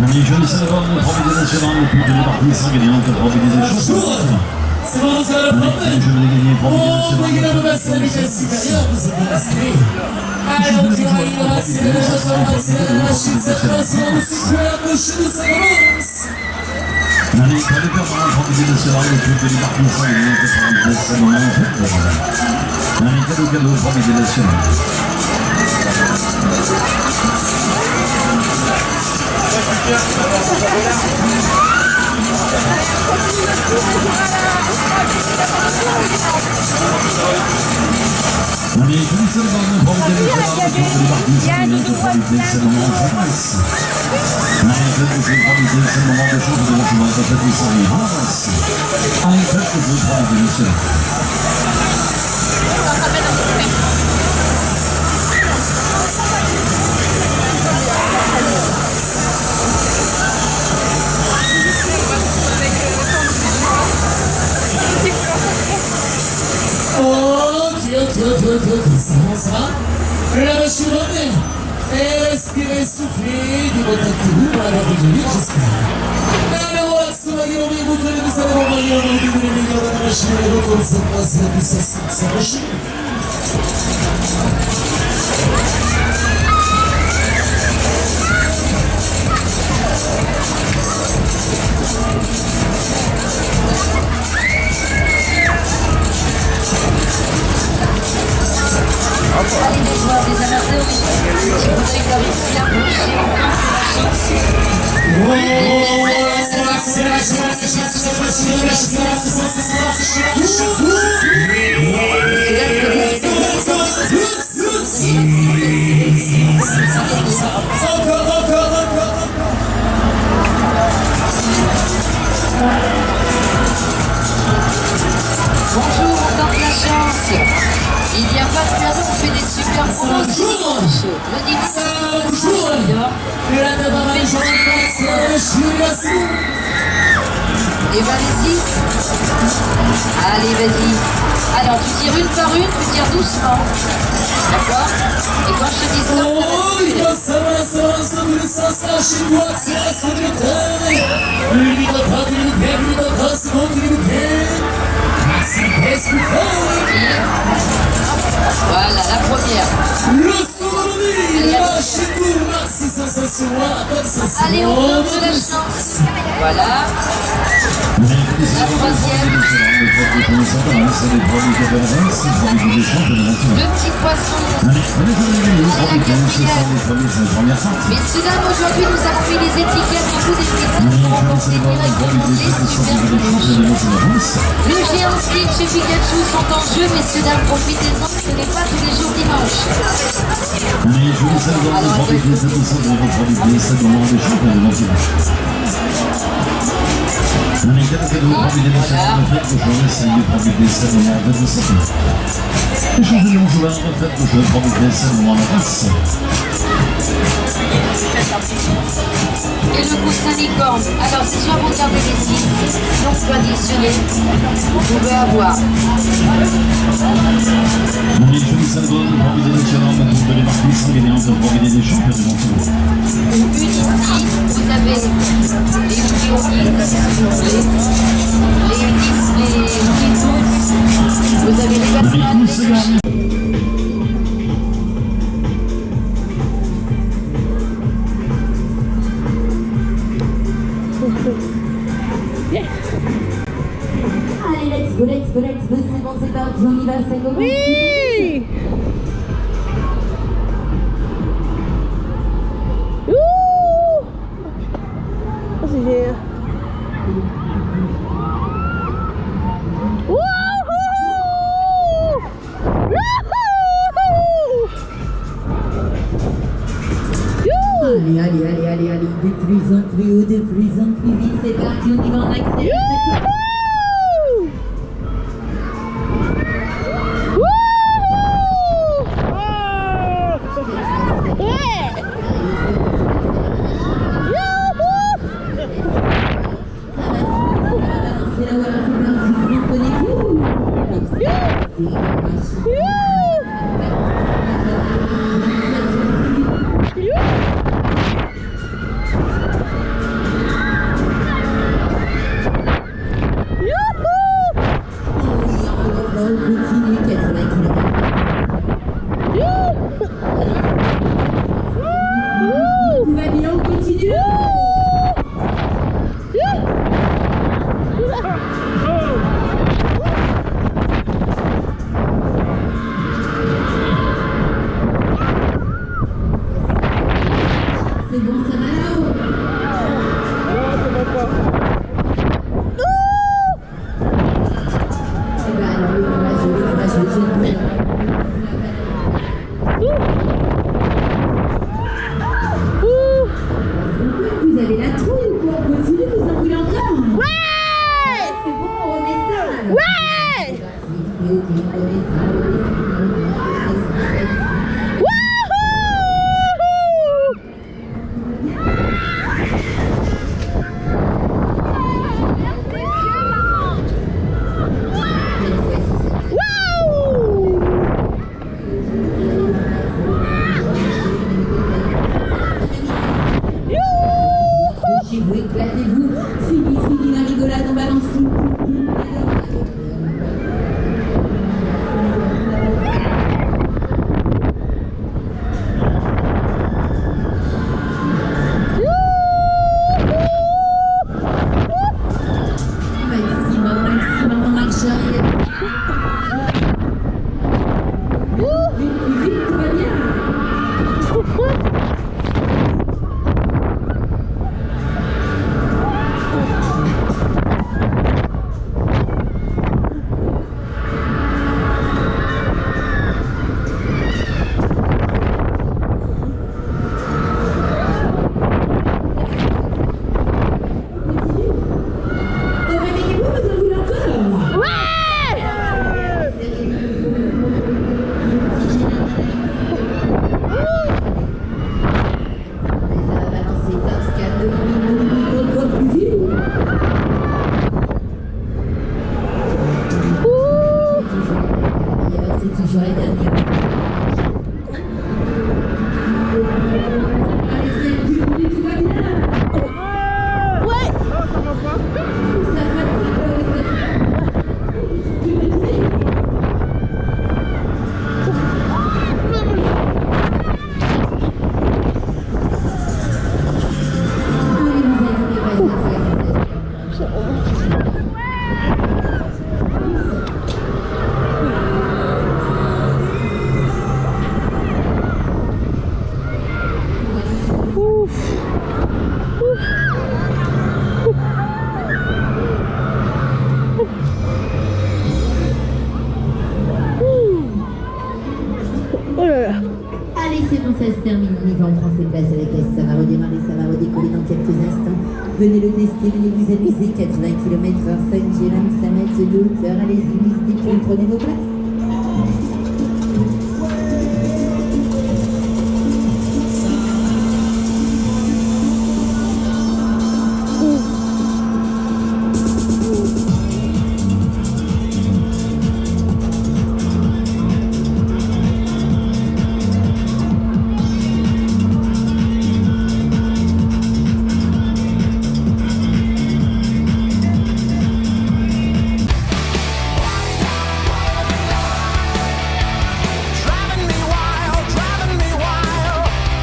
Allez, joli savoir notre envie nationale, le plus de l'épargne sans gagnant, notre envie des échanges. C'est vraiment ça le problème. Je vais gagner pour Oh, il y a le bassin à vitesse supérieure, vous êtes passé. Alors, tu vas y passer le machine, cette façon de situer à gauche de sa balance. Allez, pour les perdants, notre envie nationale, le plus de l'épargne sans gagnant, notre envie des échanges. Allez, cadeau, notre envie nationale. Allez, je vous salue dans le premier débat, il y a une c'est le moment de s'adresse. Allez, faites-vous c'est le moment de choses de recevoir la fête du sang et allez, faites-vous c'est le moment de monsieur. Ça va? La machine revient. Et respirez, soufflez, du bon activement pour la vie de Lille, j'espère. Alors, on va se marier, on va vous donner des salons, on va marier, on va vous donner les gars de la machine, et donc on s'est passé à tout ça, c'est machine. Allez les joueurs, les amateurs, si vous avez comme ici la bouche, bonjour, on tente la chance. Il n'y a pas de cadeau, on fait des super promotions. Le dimanche, et ben allez-y. Allez, vas-y. Alors, tu tires une par une, tu tires doucement. D'accord? Et quand je te dis voilà, la première. Le souvenir, chez vous, maxi sensation, allez, on donne de la chance. Voilà. La troisième. Le petit poisson. Messieurs, dames, aujourd'hui, nous avons mis les étiquettes en dessous des pizzas pour remporter directement les super promotions. Le géant Stitch et Pikachu sont en jeu, messieurs, dames, profitez-en, ce n'est pas tous les jours dimanche. Allez, je vous salue dans le premier débat de votre vie, c'est le moment des champions de Allez, cadeau, premier débat sur la retraite, aujourd'hui, c'est le premier débat de la retraite. Les champions jouent à la retraite, le premier débat de la retraite. Et le coussin licorne. Alors, c'est soit vous gardez les signes, donc soit additionner. Vous pouvez avoir. Allez, je vous salue dans le premier débat sur la retraite, de l'épargne sans gagner entre le premier des champions de Montour. Une ici, vous avez les vous avez les bâtiments. Allez, let's go, c'est bon, c'est parti, on y va, ça commence. Oui. Allez, de plus en plus haut, de plus en plus vite, c'est parti, on y va en accélère. ça va là-haut. Eh ben alors, le courage, vous avez la trouille ou quoi? Vous voulez vous en voulez encore? Ouais! C'est bon, on remet ça alors. Ouais! Vous éclatez-vous, fini la rigolade, on balance tout. Maximum, max j'arrive. Vite, tout va bien. C'est toujours les derniers. Allez, tout va bien. Ouais! Ça va pas. Tu veux tuer? Allez, c'est bon, ça se termine. On y va, on prend ses places à la caisse. Ça va redémarrer, ça va redécoller dans quelques instants. Venez le tester, venez vous amuser. 80 km/h, 5 G, 25 mètres de hauteur. Allez-y, n'hésitez plus, prenez vos places.